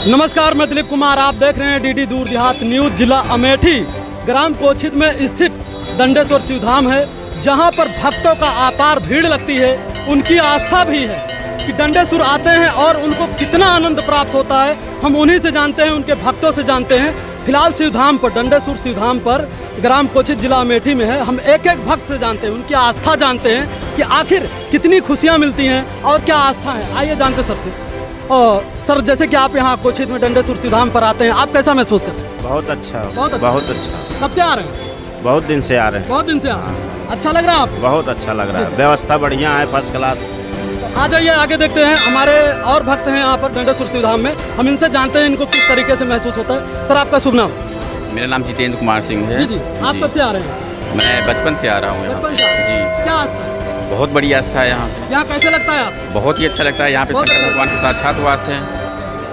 नमस्कार, मैं दिलीप कुमार। आप देख रहे हैं डीडी दूर देहात न्यूज़। जिला अमेठी ग्राम कोचित में स्थित दंडेश्वर शिवधाम है, जहां पर भक्तों का अपार भीड़ लगती है। उनकी आस्था भी है कि दंडेश्वर आते हैं और उनको कितना आनंद प्राप्त होता है। हम उन्हीं से जानते हैं, उनके भक्तों से जानते हैं। फिलहाल शिवधाम पर, दंडेश्वर शिवधाम पर ग्राम कोचित जिला अमेठी में है। हम एक एक भक्त से जानते हैं, उनकी आस्था जानते हैं कि आखिर कितनी खुशियाँ मिलती हैं और क्या आस्था है। आइए जानते सर से। और सर, जैसे कि आप यहाँ कोचित में दंडेश्वर शिवधाम पर आते हैं, आप कैसा महसूस कर रहे हैं? बहुत अच्छा। कब से आ रहे हैं? बहुत दिन से आ रहे हैं। बहुत दिन से आ रहे हैं। अच्छा लग रहा है आपको? बहुत अच्छा लग रहा है, व्यवस्था बढ़िया है, फर्स्ट क्लास। आ जाइए, आगे देखते हैं। हमारे और भक्त हैं यहाँ पर दंडेश्वर शिवधाम में, हम इनसे जानते हैं इनको किस तरीके से महसूस होता है। सर, आपका शुभ नाम? मेरा नाम जितेंद्र कुमार सिंह है। जी। आप कब से आ रहे हैं? मैं बचपन से आ रहा हूँ यहाँ। बचपन से? जी। क्या आस्था है? बहुत बड़ी आस्था है यहाँ। यहाँ कैसे लगता है आपको? बहुत ही अच्छा लगता है यहाँ पे, बहुत शंकर अच्छा। भगवान के साक्षात वास है।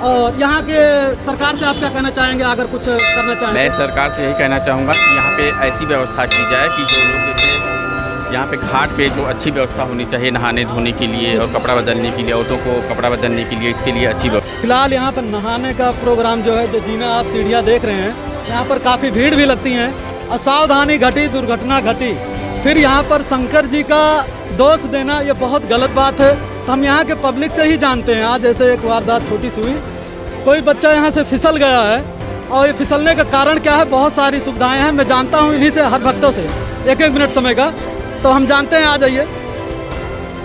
और यहाँ के सरकार से आप क्या कहना चाहेंगे, अगर कुछ करना चाहें? मैं सरकार से यही कहना चाहूँगा कि यहाँ पे ऐसी व्यवस्था की जाए कि जो लोग जैसे यहाँ पे घाट पे जो अच्छी व्यवस्था होनी चाहिए नहाने धोने के लिए और कपड़ा बदलने के लिए, औरतों को कपड़ा बदलने के लिए, इसके लिए अच्छी व्यवस्था। फिलहाल यहाँ पर नहाने का प्रोग्राम जो है, जो जिन्हें आप सीढ़ियाँ देख रहे हैं, यहाँ पर काफ़ी भीड़ भी लगती हैं। असावधानी घटी, दुर्घटना घटी, फिर यहाँ पर शंकर जी का दोष देना ये बहुत गलत बात है। तो हम यहाँ के पब्लिक से ही जानते हैं। आज ऐसे एक वारदात छोटी सी हुई, कोई बच्चा यहाँ से फिसल गया है और ये फिसलने का कारण क्या है, बहुत सारी सुविधाएं हैं। मैं जानता हूँ इन्हीं से, हर भक्तों से। एक मिनट समय का तो हम जानते हैं। आ जाइए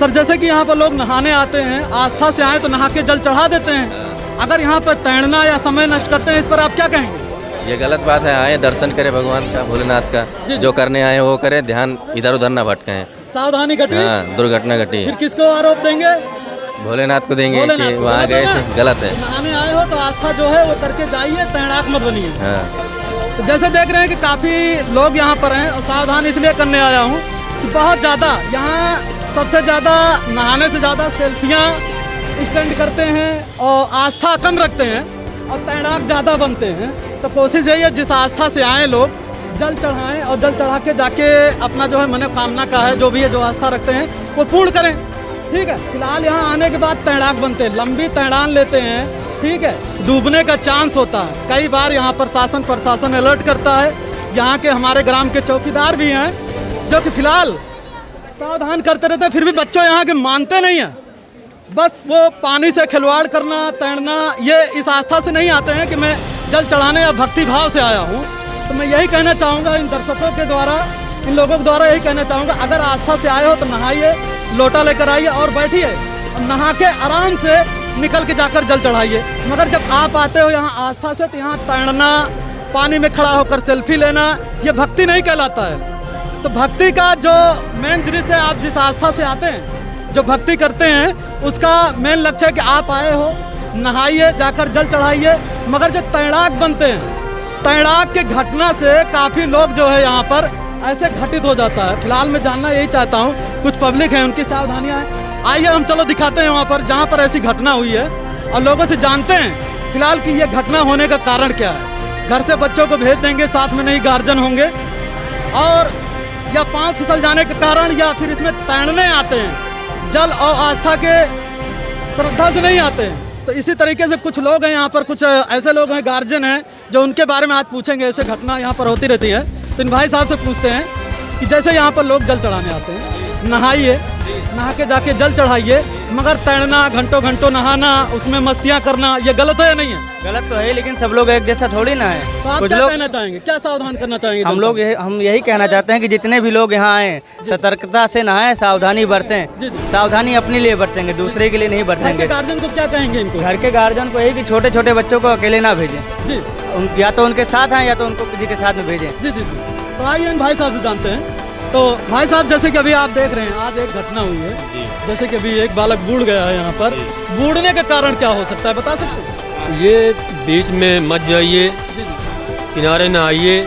सर। जैसे कि यहाँ पर लोग नहाने आते हैं, आस्था से आए तो नहा के जल चढ़ा देते हैं। अगर यहाँ पर तैरना या समय नष्ट करते हैं, इस पर आप क्या कहेंगे? ये गलत बात है। आए दर्शन करें भगवान का, भोलेनाथ का। जो करने आए वो करें, ध्यान इधर उधर ना भटकाएं। सावधानी घटी, हाँ, दुर्घटना घटी। फिर किसको आरोप देंगे? भोलेनाथ को देंगे भोलेनाथ कि को। वहाँ गए थे, गलत है। नहाने आए हो तो आस्था जो है वो करके जाइए, तैराक मत बनिए। हाँ। तो जैसे देख रहे हैं कि काफ़ी लोग यहाँ पर हैं, और सावधान इसलिए करने आया हूँ कि बहुत ज़्यादा यहाँ सबसे ज़्यादा नहाने से ज़्यादा सेल्फियाँ स्टैंड करते हैं और आस्था कम रखते हैं और तैराक ज़्यादा बनते हैं। तो कोशिश यही है, जिस आस्था से आए लोग जल चढ़ाएं और जल चढ़ा के जाके अपना जो है मनोकामना का है, जो भी है, जो आस्था रखते हैं, वो पूर्ण करें। ठीक है। फिलहाल यहाँ आने के बाद तैराक बनते हैं, लंबी तैरान लेते हैं। ठीक है। डूबने का चांस होता है। कई बार यहाँ पर शासन प्रशासन अलर्ट करता है। यहाँ के हमारे ग्राम के चौकीदार भी हैं जो कि फिलहाल सावधान करते रहते हैं, फिर भी बच्चों यहाँ के मानते नहीं हैं। बस वो पानी से खिलवाड़ करना, तैरना, ये इस आस्था से नहीं आते हैं कि मैं जल चढ़ाने या भक्ति भाव से आया हूँ। तो मैं यही कहना चाहूँगा इन दर्शकों के द्वारा, इन लोगों के द्वारा यही कहना चाहूँगा, अगर आस्था से आए हो तो नहाइए, लोटा लेकर आइए और बैठिए और नहा के आराम से निकल के जाकर जल चढ़ाइए। मगर जब आप आते हो यहाँ आस्था से, तो यहाँ तैरना, पानी में खड़ा होकर सेल्फी लेना, ये भक्ति नहीं कहलाता है। तो भक्ति का जो मेन दृश्य है, आप जिस आस्था से आते हैं, जो भक्ति करते हैं, उसका मेन लक्ष्य है कि आप आए हो, नहाइए, जाकर जल चढ़ाइए। मगर जो तैराक बनते हैं, तैराक के घटना से काफ़ी लोग जो है यहाँ पर ऐसे घटित हो जाता है। फिलहाल मैं जानना यही चाहता हूँ, कुछ पब्लिक है, उनकी सावधानियाँ हैं। आइए हम चलो दिखाते हैं वहाँ पर जहाँ पर ऐसी घटना हुई है और लोगों से जानते हैं फिलहाल कि ये घटना होने का कारण क्या है। घर से बच्चों को भेज देंगे, साथ में नहीं गार्जियन होंगे, और या पाँव फिसल जाने के कारण, या फिर इसमें तैरने आते हैं, जल और आस्था के श्रद्धा से नहीं आते हैं। तो इसी तरीके से कुछ लोग हैं यहाँ पर, कुछ ऐसे लोग हैं, गार्जियन हैं, जो उनके बारे में आज पूछेंगे। ऐसे घटना यहाँ पर होती रहती है। तो इन भाई साहब से पूछते हैं कि जैसे यहाँ पर लोग जल चढ़ाने आते हैं, नहाइए, नहा के जाके जल चढ़ाइए, मगर तैरना, घंटों घंटों नहाना, उसमें मस्तियाँ करना, ये गलत है या नहीं है? गलत तो है, लेकिन सब लोग एक जैसा थोड़ी ना है। तो आप कुछ क्या लोग कहना चाहेंगे, क्या सावधान करना चाहेंगे? हम यही कहना चाहते हैं कि जितने भी लोग यहाँ आए, सतर्कता से नहाएं, सावधानी बरतें। जी जी। सावधानी अपने लिए बरतेंगे, दूसरे के लिए नहीं बरतेंगे। गार्जियन को क्या कहेंगे इनको? घर के गार्जियन को यही कि छोटे छोटे बच्चों को अकेले ना भेजें। जी या तो उनके साथ आए या तो उनको किसी के साथ में भेजें। जी जी जी। तो आइए इन भाई साहब से जानते हैं। तो भाई साहब, जैसे कि अभी आप देख रहे हैं, आज एक घटना हुई है। जैसे कि अभी एक बालक बूढ़ गया है यहाँ पर। बूढ़ने का कारण क्या हो सकता है, बता सकते हैं? ये बीच में मत जाइए, किनारे ना आइए,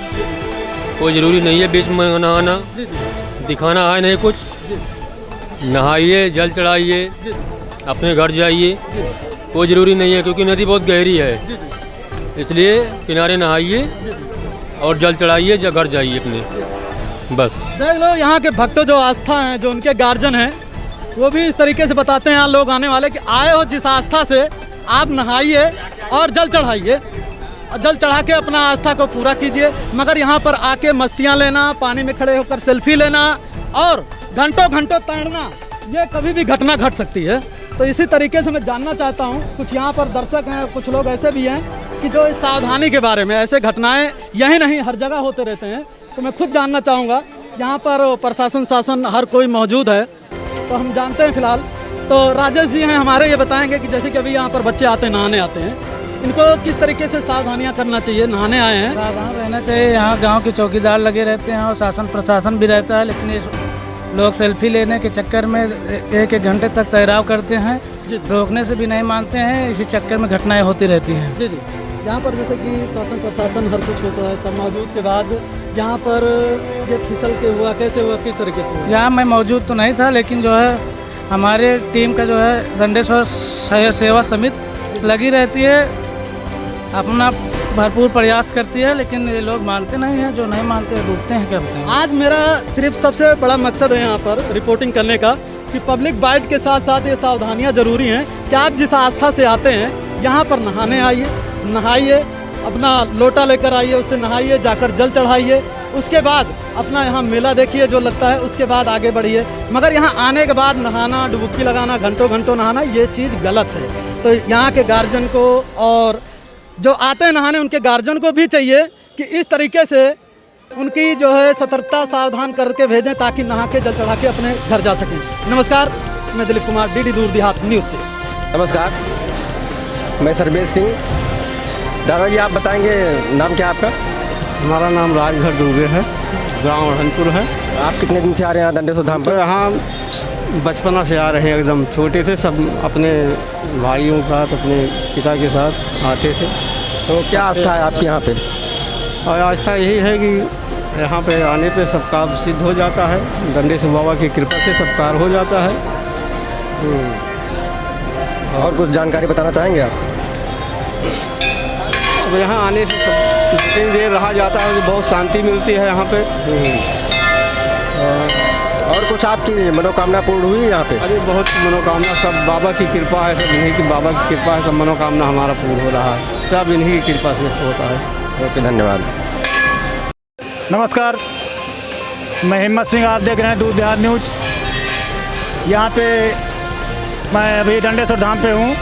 कोई ज़रूरी नहीं है बीच में नहाना। जी जी दिखाना है नहीं कुछ। नहाइए, जल चढ़ाइए, अपने घर जाइए, कोई ज़रूरी नहीं है, क्योंकि नदी बहुत गहरी है। जी जी। इसलिए किनारे नहाइए और जल चढ़ाइए, या घर जाइए अपने, बस। देख लो यहाँ के भक्तों जो आस्था हैं, जो उनके गार्जियन हैं, वो भी इस तरीके से बताते हैं यहाँ लोग आने वाले कि आए हो जिस आस्था से, आप नहाइए और जल चढ़ाइए, जल चढ़ा के अपना आस्था को पूरा कीजिए। मगर यहाँ पर आके मस्तियाँ लेना, पानी में खड़े होकर सेल्फी लेना और घंटों घंटों तैरना, ये कभी भी घटना घट सकती है। तो इसी तरीके से मैं जानना चाहता हूँ, कुछ यहाँ पर दर्शक हैं, कुछ लोग ऐसे भी हैं कि जो इस सावधानी के बारे में, ऐसे घटनाएं यही नहीं हर जगह होते रहते हैं, तो मैं खुद जानना चाहूँगा। यहाँ पर प्रशासन शासन हर कोई मौजूद है, तो हम जानते हैं फिलहाल। तो राजेश जी हैं हमारे, ये बताएंगे कि जैसे कि अभी यहाँ पर बच्चे आते हैं, नहाने आते हैं, इनको किस तरीके से सावधानियाँ करना चाहिए? नहाने आए हैं, सावधान रहना चाहिए। यहाँ गांव के चौकीदार लगे रहते हैं और शासन प्रशासन भी रहता है, लेकिन ये लोग सेल्फी लेने के चक्कर में एक घंटे तक तैराव करते हैं, रोकने से भी नहीं मानते हैं, इसी चक्कर में घटनाएं होती रहती हैं। जी जी। यहाँ पर जैसे कि शासन प्रशासन हर कुछ होता है, सब मौजूद के बाद यहाँ पर ये फिसल के हुआ, कैसे हुआ, किस तरीके से हुआ? यहाँ मैं मौजूद तो नहीं था, लेकिन जो है हमारे टीम का जो है दंडेश्वर सेवा समिति लगी रहती है, अपना भरपूर प्रयास करती है, लेकिन ये लोग मानते नहीं हैं। जो नहीं मानते डूबते हैं, क्या बताएं। आज मेरा सिर्फ सबसे बड़ा मकसद है यहाँ पर रिपोर्टिंग करने का कि पब्लिक बाइट के साथ साथ ये सावधानियाँ ज़रूरी हैं कि आप जिस आस्था से आते हैं यहाँ पर नहाने आइए, नहाइए, अपना लोटा लेकर आइए, उससे नहाइए, जाकर जल चढ़ाइए, उसके बाद अपना यहाँ मेला देखिए जो लगता है, उसके बाद आगे बढ़िए। मगर यहाँ आने के बाद नहाना, डुबकी लगाना, घंटों घंटों नहाना, ये चीज़ गलत है। तो यहाँ के गार्जियन को और जो आते हैं नहाने उनके गार्जियन को भी चाहिए कि इस तरीके से उनकी जो है सतर्कता सावधान करके भेजें, ताकि नहा के जल चढ़ा के अपने घर जा सकें। नमस्कार, मैं दिलीप कुमार, डीडी दूर देहात न्यूज़ से। नमस्कार, मैं सर्वेश सिंह। दादा जी, आप बताएंगे नाम क्या आपका? हमारा नाम राजधर दुबे है, गांव अढ़नपुर है। आप कितने दिन से आ रहे हैं दंडेश्वर धाम पर? यहाँ बचपना से आ रहे हैं, एकदम छोटे थे, सब अपने भाइयों के साथ, अपने पिता के साथ आते थे। तो क्या आस्था है आपके यहाँ पे? और आस्था यही है कि यहाँ पे आने पे सब काम सिद्ध हो जाता है, दंडेश्वर बाबा की कृपा से सब कार्य हो जाता है। और कुछ जानकारी बताना चाहेंगे आप? अब यहाँ आने से सब जितनी देर रहा जाता है तो बहुत शांति मिलती है यहाँ पे। और कुछ आपकी मनोकामना पूर्ण हुई यहाँ पे? अरे बहुत मनोकामना, सब बाबा की कृपा है, सब इन्हीं की बाबा की कृपा है, सब मनोकामना हमारा पूर्ण हो रहा है, सब इन्हीं की कृपा से होता है। ओके, धन्यवाद। नमस्कार, मैं हिम्मत सिंह, आप देख रहे हैं दूर देहात न्यूज़। यहाँ पे मैं अभी दंडेश्वर धाम पे हूँ।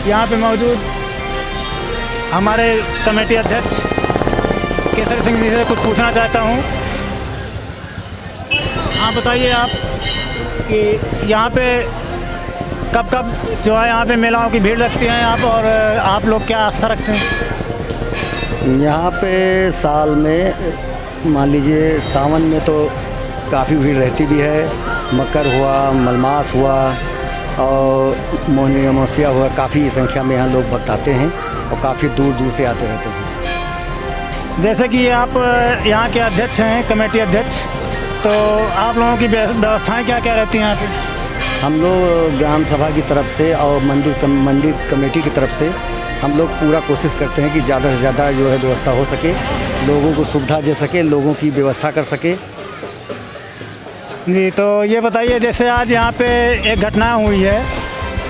यहाँ पे मौजूद हमारे कमेटी अध्यक्ष केसर सिंह जी से कुछ पूछना चाहता हूँ। हाँ, बताइए आप कि यहाँ पे कब कब जो है यहाँ पे मेलाओं की भीड़ लगती है आप, और आप लोग क्या आस्था रखते हैं? यहाँ पे साल में मान लीजिए सावन में तो काफ़ी भीड़ रहती भी है, मकर हुआ, मलमास हुआ और मोहनी अमावस्या हुआ, काफ़ी संख्या में यहाँ लोग भक्त आते हैं और काफ़ी दूर दूर से आते रहते हैं। जैसे कि आप यहाँ के अध्यक्ष हैं, कमेटी अध्यक्ष, तो आप लोगों की व्यवस्थाएं क्या क्या रहती हैं यहाँ पे? हम लोग ग्राम सभा की तरफ से और मंदिर कमेटी की तरफ से हम लोग पूरा कोशिश करते हैं कि ज़्यादा से ज़्यादा जो है व्यवस्था हो सके, लोगों को सुविधा दे सके, लोगों की व्यवस्था कर सके। जी, तो ये बताइए, जैसे आज यहाँ पे एक घटना हुई है,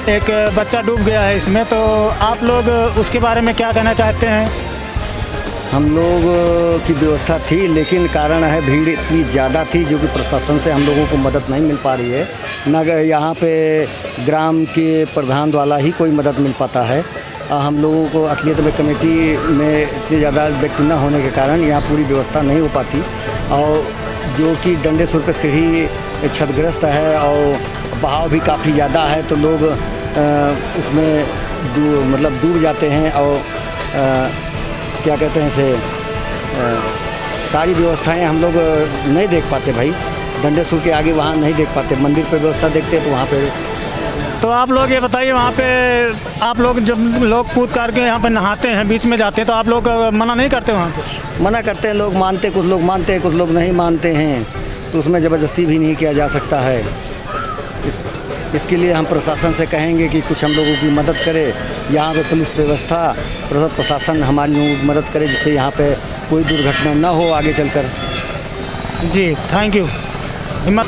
एक बच्चा डूब गया है इसमें, तो आप लोग उसके बारे में क्या कहना चाहते हैं? हम लोग की व्यवस्था थी, लेकिन कारण है भीड़ इतनी ज़्यादा थी जो कि प्रशासन से हम लोगों को मदद नहीं मिल पा रही है। न यहाँ पे ग्राम के प्रधान द्वारा ही कोई मदद मिल पाता है। हम लोगों को असलियत में कमेटी में इतने ज़्यादा व्यक्ति न होने के कारण यहाँ पूरी व्यवस्था नहीं हो पाती, और जो कि दंडेश्वर पे सीढ़ी क्षतिग्रस्त है और बहाव भी काफ़ी ज़्यादा है, तो लोग उसमें डूब जाते हैं और क्या कहते हैं इसे, सारी व्यवस्थाएं हम लोग नहीं देख पाते भाई। दंडेश्वर के आगे वहाँ नहीं देख पाते, मंदिर पे व्यवस्था देखते हैं तो वहाँ पे। तो आप लोग ये बताइए, वहाँ पे आप लोग जब लोग कूद करके यहाँ पे नहाते हैं, बीच में जाते हैं, तो आप लोग मना नहीं करते? वहाँ पे मना करते हैं लोग, मानते कुछ लोग मानते हैं, कुछ लोग नहीं मानते हैं, तो उसमें ज़बरदस्ती भी नहीं किया जा सकता है। इसके लिए हम प्रशासन से कहेंगे कि कुछ हम लोगों की मदद करे। यहाँ पे पुलिस व्यवस्था, प्रशासन हमारी लोगों की मदद करे, जिससे यहाँ पे कोई दुर्घटना न हो आगे चलकर। जी, थैंक यू। हिम्मत